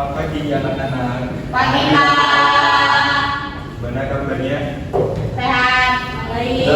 Selamat pagi anak-anak. Pagi Kak. Gimana kabarnya? Sehat. Baik.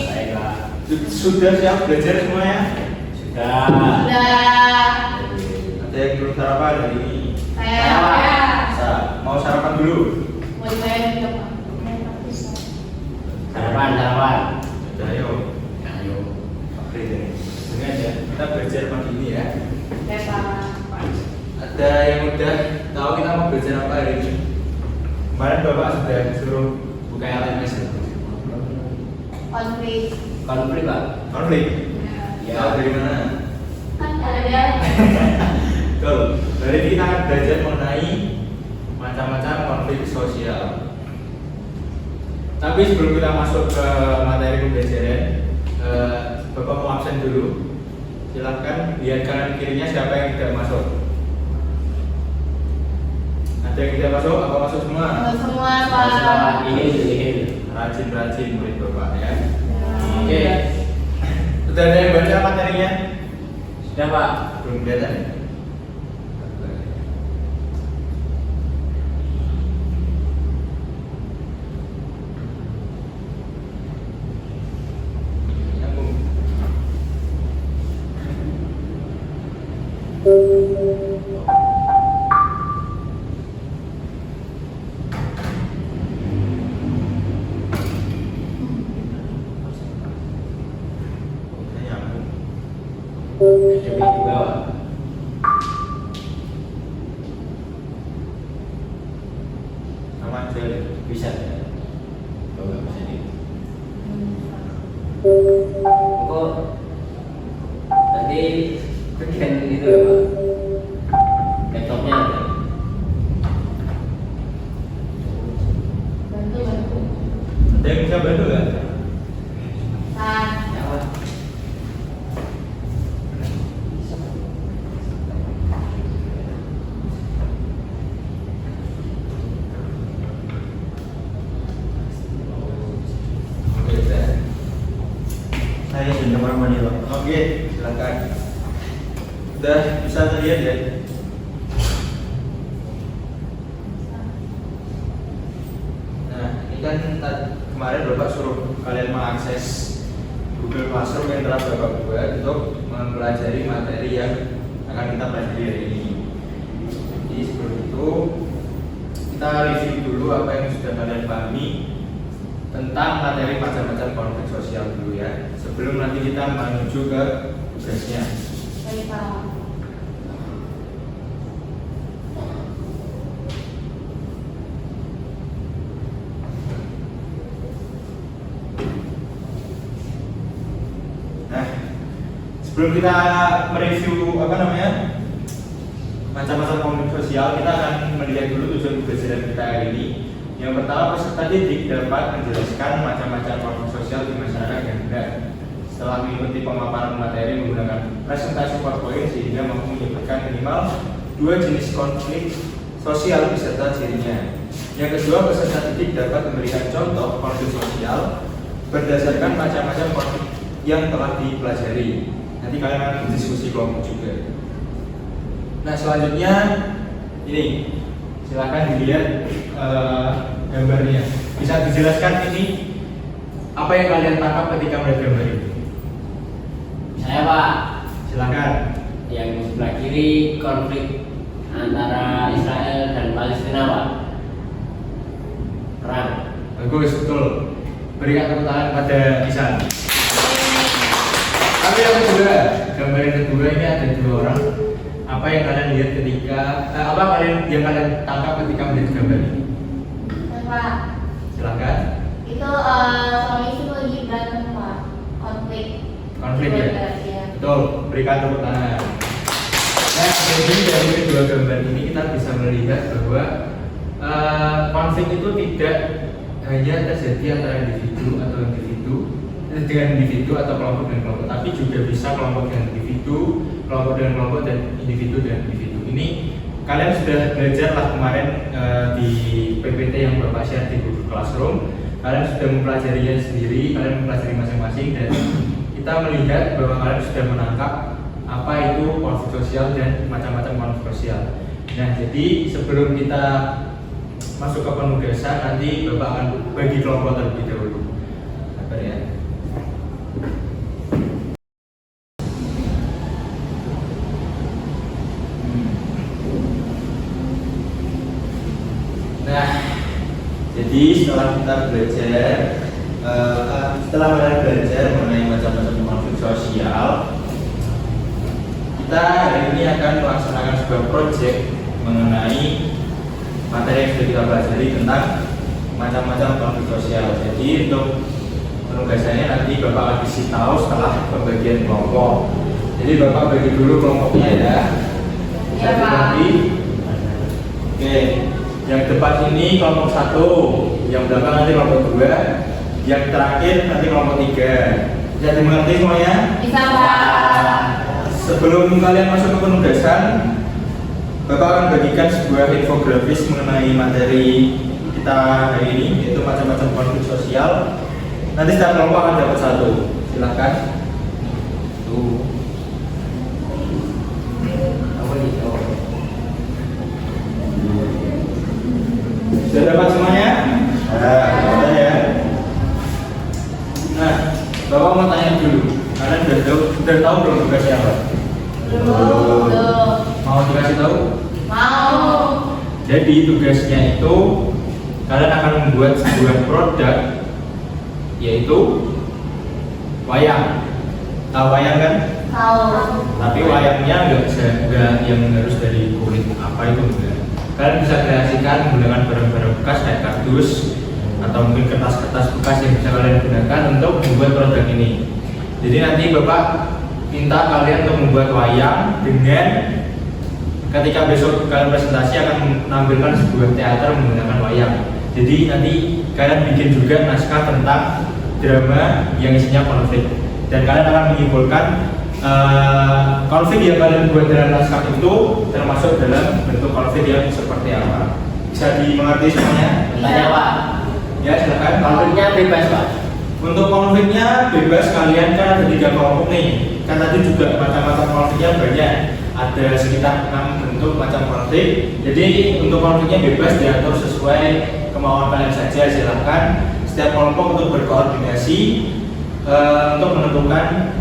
Baiklah. Sudah siap belajar semuanya? Sudah. Sudah. Ada yang belum sarapan hari ini? Saya. Mau sarapan dulu? Mau dibayar juga Pak. Sarapan. Udah ayo. Ayo. Oke deh. Ini aja. Kita belajar pagi ini ya. Oke Pak. Ada yang udah tahu kita mau belajar apa hari ini? Kemarin Bapak sudah suruh buka LMS. Konflik. Konflik, Pak. Konflik? Ya. Tahu dari mana? Kan ada. Betul. Hari ini kita akan belajar mengenai macam-macam konflik sosial. Tapi sebelum kita masuk ke materi pembelajaran, Bapak mau absen dulu. Silahkan lihat kanan kirinya siapa yang tidak masuk. Ada yang tidak masuk? Apa masuk semua? Semua Pak. Ini. Rajin-rajin murid Bapak ya. Oke. Sudah ada yang baca materinya? Sudah, Pak. Belum kelihatan. Nyambung. Nyambung. Demi juga, Pak. Sama aja ya. Bisa. Oh, nggak bisa di. Kok tadi bagian itu ya, Pak? Laptopnya ada. Bantu. Ada yang bisa bantu nggak? Kan. Ya, Pak. Oke, saya sudah kamar mandi Pak. Oke, silakan. Udah bisa terlihat ya? Nah, ini kan kemarin Bapak suruh kalian mengakses Google Classroom yang telah Bapak buat untuk mempelajari materi yang akan kita pelajari hari ini. Jadi sebelum itu kita review dulu apa yang sudah kalian pahami tentang materi macam-macam konflik sosial dulu ya, sebelum nanti kita menuju ke tugasnya. Baik Pak. Nah, sebelum kita mereview macam-macam konflik sosial, kita akan melihat dulu tujuan pembelajaran kita hari ini. Yang pertama, peserta didik dapat menjelaskan macam-macam konflik sosial di masyarakat yang benar. Setelah mengikuti pemaparan materi menggunakan presentasi PowerPoint sehingga mampu menyebutkan minimal 2 jenis konflik sosial beserta cirinya. Yang kedua, peserta didik dapat memberikan contoh konflik sosial berdasarkan macam-macam konflik yang telah dipelajari. Nanti kalian akan berdiskusi kelompok juga. Nah, selanjutnya ini silakan dilihat gambarnya. Bisa dijelaskan ini apa yang kalian tangkap ketika melihat gambar ini? Saya, Pak. Silakan. Yang sebelah kiri konflik antara Israel dan Palestina, Pak. Perang. Bagus, betul. Berikan tepuk tangan pada Isan. Tapi yang kedua, gambar yang kedua ini ada 2 orang. Apa yang kalian lihat ketika yang kalian tangkap ketika melihat gambar ini? Pak. Silakan. Itu suami istri lagi berantem Pak. Konflik. Konflik ya? Iya. Betul, berikan tepuk tangan. Nah, jadi dari kedua gambar ini kita bisa melihat bahwa konflik itu tidak hanya terjadi antara individu dengan individu atau kelompok dengan kelompok, tapi juga bisa kelompok dengan individu, kelompok dengan kelompok, dan individu dengan individu. Ini kalian sudah belajar lah kemarin di PPT yang Bapak share di Google Classroom. Kalian sudah mempelajarinya sendiri, kalian mempelajari masing-masing, dan kita melihat bahwa kalian sudah menangkap apa itu konflik sosial dan macam-macam konflik sosial. Nah, jadi sebelum kita masuk ke penugasan, nanti Bapak akan bagi kelompok terlebih dahulu. Sabar ya. Nah, jadi setelah kita belajar, setelah belajar mengenai macam-macam konflik sosial, kita hari ini akan melaksanakan sebuah proyek mengenai materi yang sudah kita pelajari tentang macam-macam konflik sosial. Jadi untuk penugasannya nanti Bapak akan kasih tahu setelah pembagian kelompok. Jadi Bapak bagi dulu kelompoknya ya. Ya, Pak. Oke, yang depan ini kelompok 1, yang belakang nanti kelompok 2, yang terakhir nanti kelompok 3. Bisa dimengerti semuanya? Bisa, Pak. Sebelum kalian masuk ke penugasan, Bapak akan bagikan sebuah infografis mengenai materi kita hari ini, yaitu macam-macam konflik sosial. Nanti setiap kelompok akan dapat 1. Silahkan. Tuh. Apa nih? Oh. Sudah dapat semuanya? Nah, dapat ya. Nah, Bapak mau tanya dulu. Kalian sudah tahu belum tugasnya apa? Belum. Mau dikasih tahu? Mau. Jadi tugasnya itu kalian akan membuat sebuah produk, yaitu wayang. Tahu wayang kan? Tahu. Tapi wayangnya enggak yang harus dari kulit apa itu enggak. Kalian bisa kreasikan menggunakan barang-barang bekas kayak kardus atau mungkin kertas-kertas bekas yang bisa kalian gunakan untuk membuat produk ini. Jadi nanti Bapak minta kalian untuk membuat wayang dengan ketika besok kalian presentasi akan menampilkan sebuah teater menggunakan wayang. Jadi nanti kalian bikin juga naskah tentang drama yang isinya konflik, dan kalian akan menyimpulkan konflik yang kalian buat dalam naskah itu termasuk dalam bentuk konflik yang seperti apa. Bisa dimengerti semuanya? Tanya Pak. Ya, silakan. Konfliknya bebas Pak. Untuk konfliknya bebas, kalian kan ada 3 kelompok nih. Kan tadi juga macam-macam konfliknya banyak. Ada sekitar 6 bentuk macam konflik. Jadi untuk konfliknya bebas diatur sesuai kemauan kalian saja. Silahkan setiap kelompok untuk berkoordinasi untuk menentukan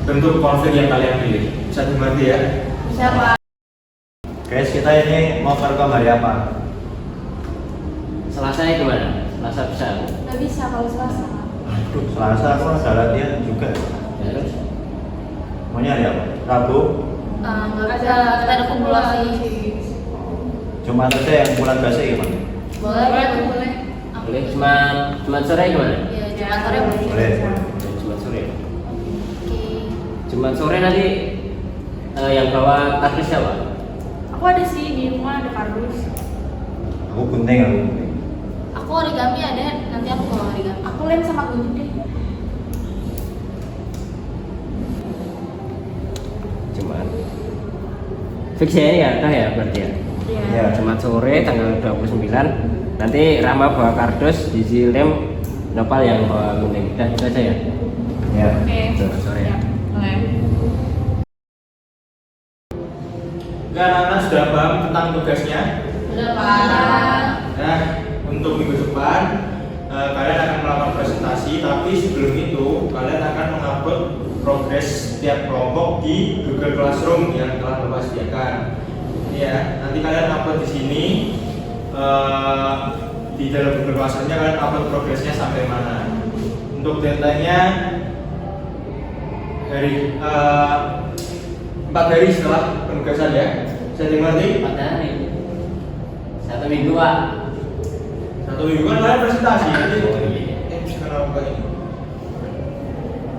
bentuk konflik yang kalian pilih. Bisa dimengerti ya? Bisa, Pak. Guys, kita ini mau merekam hari apa? Selasa gimana? Selasa bisa. Nggak bisa kalau Selasa. Selasa aku ada latihan juga. Ya, terus? Maunya hari apa? Rabu, Nggak bisa. Kita ada kumulasi. Jumat aja yang bulan biasa gimana? Boleh, boleh. Boleh cuma sore gimana? Iya, jangan sore boleh. Boleh. Cuma sore. Oke. Cuma sore nanti yang bawa kardus siapa? Aku ada sih di rumah ada kardus. Aku gunting aku. Aku origami ada, nanti aku bawa origami. Aku lem sama gunting deh. Cuma fix ya, dah ya berarti ya. Ya. Jumat sore tanggal 29. Nanti Rama bawa kardus, Zizi lem, Nopal yang bawa gunting. Dah itu aja ya. Ya. Oke. Jumat sore ya. Oke. Enggak, anak-anak sudah paham tentang tugasnya? Udah, Pak. Nah, untuk minggu depan kalian akan melakukan presentasi, tapi sebelum itu kalian akan mengupload progres setiap kelompok di Google Classroom yang telah Bapak sediakan. Ini ya, nanti kalian upload di sini di dalam Google Classroom-nya kalian upload progresnya sampai mana. Untuk deadline-nya hari 4 hari setelah penugasan ya. Bisa dimengerti? 4 hari. 1 minggu Pak. 1 minggu kan kalian presentasi. Jadi, Oh, iya. kenapa ini?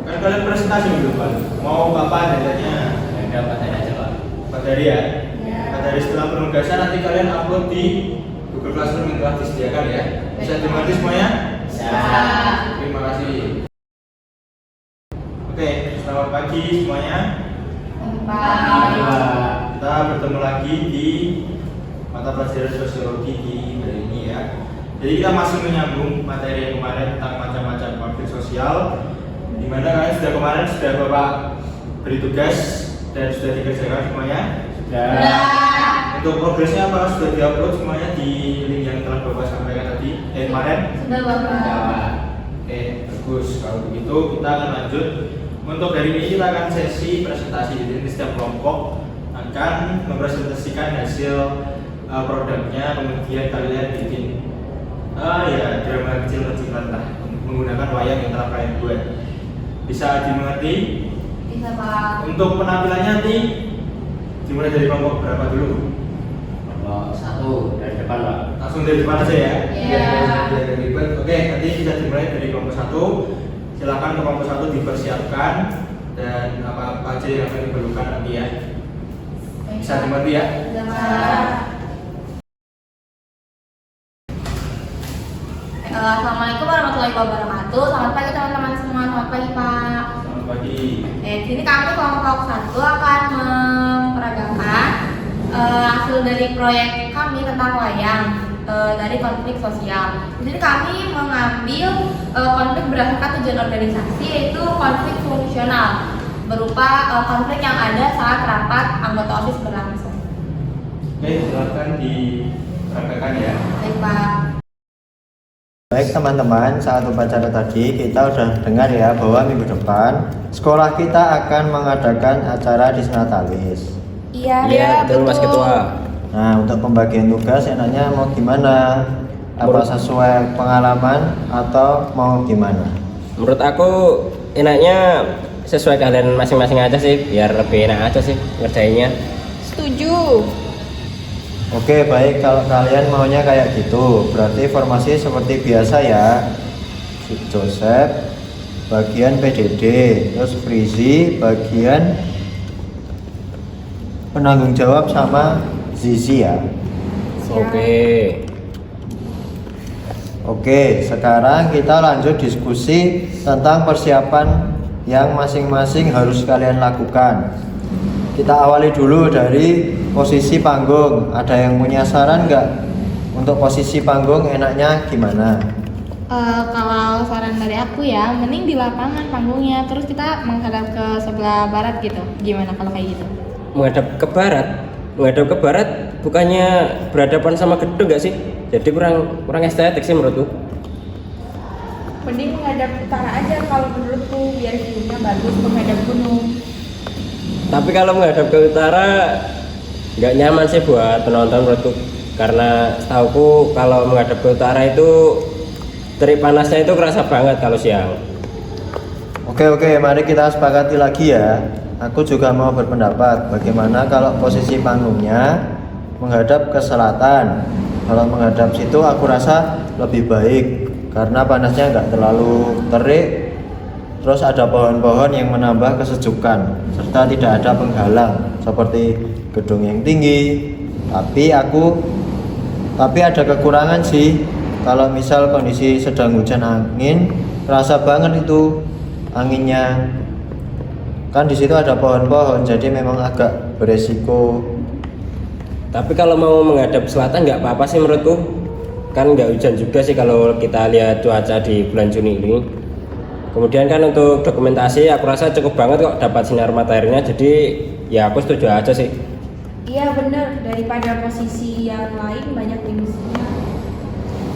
Kan kalian presentasi minggu depan. Mau kapan datanya? Ya udah 4 hari aja Pak. 4 hari ya. 4 hari setelah penugasan nanti kalian upload di Google Classroom yang telah disediakan ya. Bisa dimengerti semuanya? Bisa. Terima kasih. Oke, selamat pagi semuanya. Pak. Kita bertemu lagi di mata pelajaran sosiologi di hari ini ya. Jadi kita masih menyambung materi yang kemarin tentang macam-macam konflik sosial, di mana kalian kemarin sudah Bapak beri tugas dan sudah dikerjakan semuanya. Udah. Untuk progresnya apakah sudah diupload semuanya di link yang telah Bapak sampaikan tadi kemarin? Sudah Bapak. Oke, bagus. Kalau begitu kita akan lanjut. Untuk hari ini kita akan sesi presentasi. Jadi setiap kelompok akan mempresentasikan hasil produknya, kemudian kalian bikin drama kecil-kecilan lah menggunakan wayang yang telah kalian buat. Bisa dimengerti? Bisa Pak. Untuk penampilannya nanti dimulai dari kelompok berapa dulu? Kelompok 1 dari depan, Pak. Langsung dari depan aja ya? Iya. Biar ribet. Oke, nanti bisa dimulai dari kelompok 1. Silakan kelompok 1 dipersiapkan dan apa-apa aja yang akan diperlukan nanti ya. Bisa dimengerti ya? Bisa Pak. Assalamualaikum warahmatullahi wabarakatuh. Selamat pagi teman-teman semua. Selamat pagi Pak. Selamat pagi. Di sini kami kelompok 1 akan memperagakan hasil dari proyek kami tentang wayang dari konflik sosial. Di sini kami mengambil konflik berdasarkan tujuan organisasi, yaitu konflik fungsional berupa konflik yang ada saat rapat anggota OSIS berlangsung. Oke, silakan diperagakan ya. Baik Pak. Baik teman-teman, saat upacara tadi kita sudah dengar ya bahwa minggu depan sekolah kita akan mengadakan acara Disnatalis. Iya, betul Mas Ketua. Nah, untuk pembagian tugas enaknya mau gimana? Apa sesuai pengalaman atau mau gimana? Menurut aku enaknya sesuai kalian masing-masing aja sih, biar lebih enak aja sih ngerjainnya. Setuju. Oke, baik, kalau kalian maunya kayak gitu, berarti formasi seperti biasa ya. Si Joseph bagian PDD, terus Frizi bagian penanggung jawab sama Zizi ya. Oke. Oke, sekarang kita lanjut diskusi tentang persiapan yang masing-masing harus kalian lakukan. Kita awali dulu dari posisi panggung. Ada yang punya saran nggak? Untuk posisi panggung enaknya gimana? Kalau saran dari aku ya, mending di lapangan panggungnya, terus kita menghadap ke sebelah barat gitu. Gimana kalau kayak gitu? Menghadap ke barat bukannya berhadapan sama gedung nggak sih? Jadi kurang estetik sih menurutku. Mending menghadap utara aja kalau menurutku, biar view-nya bagus menghadap gunung. Tapi kalau menghadap ke utara nggak nyaman sih buat penonton menurutku, karena setauku kalau menghadap ke utara itu terik panasnya itu kerasa banget kalau siang. Oke, mari kita sepakati lagi ya. Aku juga mau berpendapat bagaimana kalau posisi panggungnya menghadap ke selatan. Kalau menghadap situ aku rasa lebih baik karena panasnya nggak terlalu terik. Terus ada pohon-pohon yang menambah kesejukan serta tidak ada penghalang seperti gedung yang tinggi. Tapi ada kekurangan sih. Kalau misal kondisi sedang hujan angin, kerasa banget itu anginnya. Kan di situ ada pohon-pohon, jadi memang agak beresiko. Tapi kalau mau menghadap selatan nggak apa-apa sih menurutku, kan nggak hujan juga sih kalau kita lihat cuaca di bulan Juni ini. Kemudian kan untuk dokumentasi aku rasa cukup banget kok dapat sinar mataharinya, jadi ya aku setuju aja sih. Iya bener, daripada posisi yang lain banyak minusnya.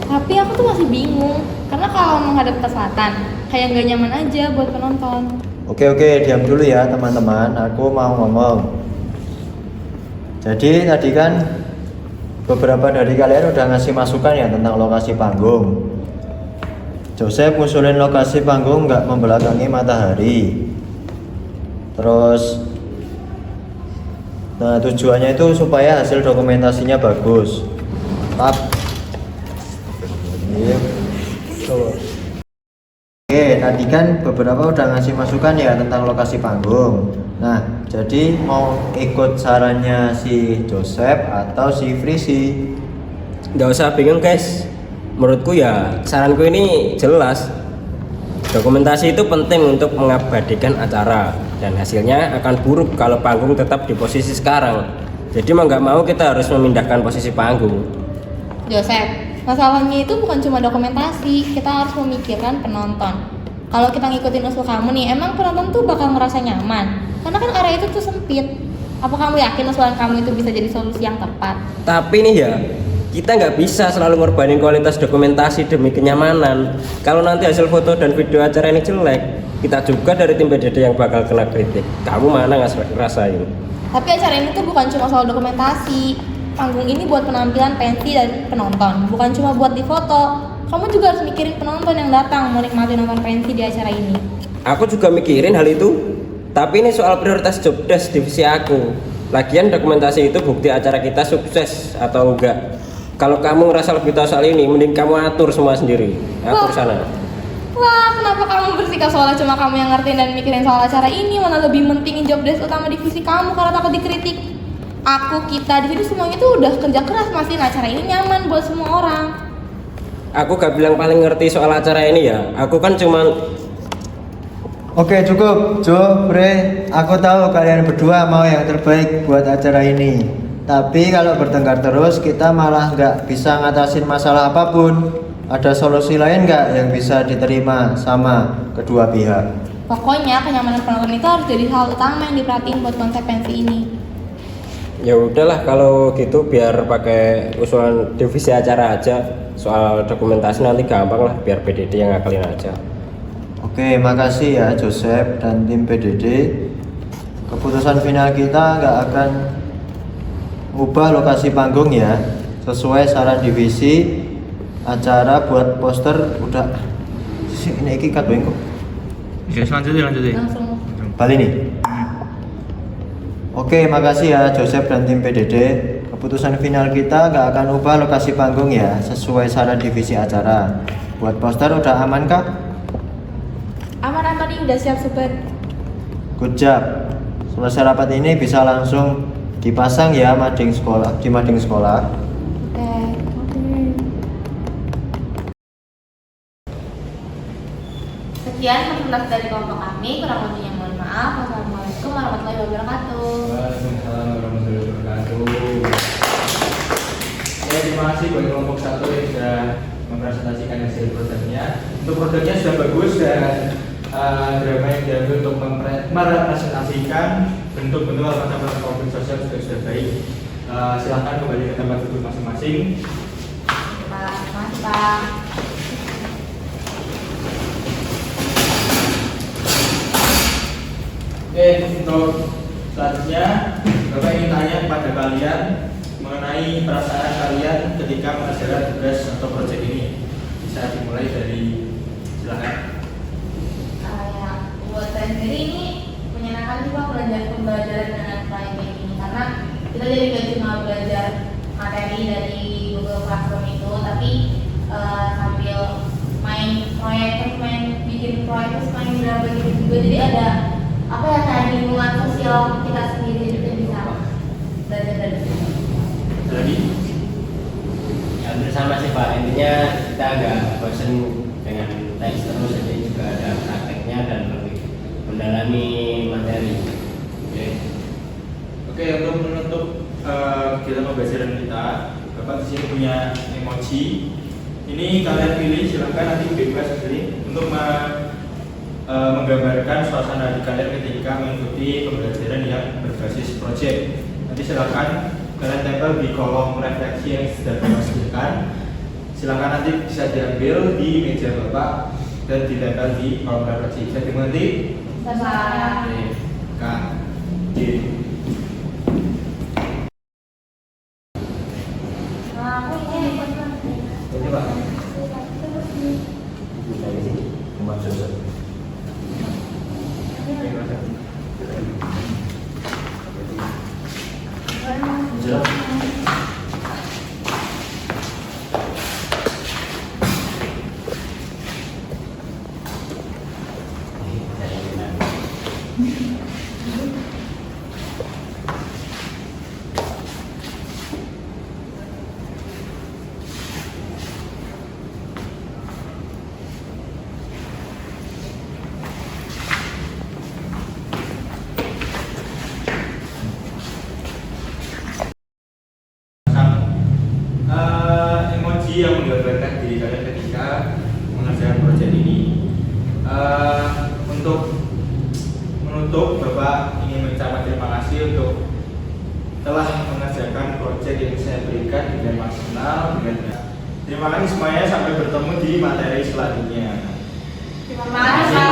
Tapi aku tuh masih bingung, karena kalau menghadap ke selatan kayak nggak nyaman aja buat penonton. Oke, diam dulu ya teman-teman, aku mau ngomong. Jadi tadi kan beberapa dari kalian udah ngasih masukan ya tentang lokasi panggung. Joseph ngusulin lokasi panggung nggak membelakangi matahari. Terus tujuannya itu supaya hasil dokumentasinya bagus. Oke, tadi kan beberapa udah ngasih masukan ya tentang lokasi panggung. Nah, jadi mau ikut sarannya si Joseph atau si Frizi? Nggak usah bingung guys, menurutku ya saranku ini jelas. Dokumentasi itu penting untuk mengabadikan acara, dan hasilnya akan buruk kalau panggung tetap di posisi sekarang. Jadi mau nggak mau kita harus memindahkan posisi panggung. Joseph, masalahnya itu bukan cuma dokumentasi, kita harus memikirkan penonton. Kalau kita ngikutin usul kamu nih, emang penonton tuh bakal ngerasa nyaman, karena kan area itu tuh sempit. Apa kamu yakin usulan kamu itu bisa jadi solusi yang tepat? Tapi nih ya, kita nggak bisa selalu ngorbanin kualitas dokumentasi demi kenyamanan. Kalau nanti hasil foto dan video acara ini jelek, kita juga dari tim PDD yang bakal kena kritik. Kamu mana ngerasain? Tapi acara ini tuh bukan cuma soal dokumentasi. Panggung ini buat penampilan pensi dan penonton, bukan cuma buat difoto. Kamu juga harus mikirin penonton yang datang mau nikmati nonton pensi di acara ini. Aku juga mikirin hal itu. Tapi ini soal prioritas job desk divisi aku. Lagian dokumentasi itu bukti acara kita sukses atau enggak. Kalau kamu ngerasa lebih tahu soal ini, mending kamu atur semua sendiri. Atur sana. Wah, kenapa kamu bersikap soalnya cuma kamu yang ngertiin dan mikirin soal acara ini, malah lebih mentingin job desk utama divisi kamu karena takut dikritik. Kita di sini semuanya tuh udah kerja keras mastiin acara ini nyaman buat semua orang. Aku gak bilang paling ngerti soal acara ini ya. Aku kan cuman Oke cukup, Jo, Bre. Aku tahu kalian berdua mau yang terbaik buat acara ini. Tapi kalau bertengkar terus, kita malah nggak bisa ngatasin masalah apapun. Ada solusi lain nggak yang bisa diterima sama kedua pihak? Pokoknya kenyamanan penonton itu harus jadi hal utama yang diperhatiin buat konsep pensi ini. ya udahlah kalau gitu biar pakai usulan divisi acara aja. Soal dokumentasi nanti gampang lah, biar PDD yang ngakalin aja. Oke, makasih ya Joseph dan tim PDD. Keputusan final kita nggak akan ubah lokasi panggung ya. Sesuai saran divisi acara buat poster udah ini iki kadung kok. Ya, lanjutin. Langsung. Balik nih. Oke, makasih ya Joseph dan tim PDD. Keputusan final kita nggak akan ubah lokasi panggung ya, sesuai saran divisi acara. Buat poster udah aman kah? Aman Antoni, udah siap super. Good job. Selesai rapat ini bisa langsung dipasang ya mading sekolah, di mading sekolah. Sekian presentasi dari kelompok kami, kurang lebihnya mohon maaf. Wassalamualaikum warahmatullahi wabarakatuh. Waalaikumsalam warahmatullahi wabarakatuh. Ya, terima kasih buat kelompok satu yang sudah mempresentasikan hasil produknya. Untuk produknya sudah bagus dan drama yang diambil untuk merepresentasikan bentuk-bentuk macam-macam konflik sosial sudah baik. Silahkan kembali ke tempat duduk masing-masing. Pak, makasih Pak. Oke, untuk selanjutnya Bapak ingin tanya kepada kalian mengenai perasaan kalian ketika mengerjakan tugas atau proyek ini. Bisa dimulai dari, silakan. Ya, buat saya sendiri ini menyenangkan juga pembelajaran dengan proyek ini karena kita jadi gak cuma belajar materi dari Google Classroom itu, tapi sambil main proyek, terus main bikin proyek, terus main drama gitu juga. Jadi ada apa ya, kayak lingkungan sosial kita sendiri juga bisa belajar dari situ. Lagi? Ya hampir sama sih Pak, intinya kita agak bosan dengan teks terus, jadi juga ada prakteknya dan lebih mendalami materi. Oke, untuk menutup kita pembelajaran kita, Bapak di sini punya emoji. Ini kalian pilih, silahkan nanti bebas sendiri untuk menggambarkan suasana hati kalian ketika mengikuti pembelajaran yang berbasis proyek. Nanti silahkan kalian tempel di kolom refleksi yang sudah Bapak sediakan. Silahkan nanti bisa diambil di meja Bapak dan ditempel di kolom refleksi. Bisa dimengerti? Sama. Kak, G. Aku ini Ini Pak. Emoji yang menggambarkan diri kalian ketika mengerjakan proyek ini. Untuk menutup, Bapak ingin mengucapkan terima kasih untuk telah mengerjakan proyek yang saya berikan dengan maksimal dengan baik. Terima kasih semuanya, sampai bertemu di materi selanjutnya. Terima kasih.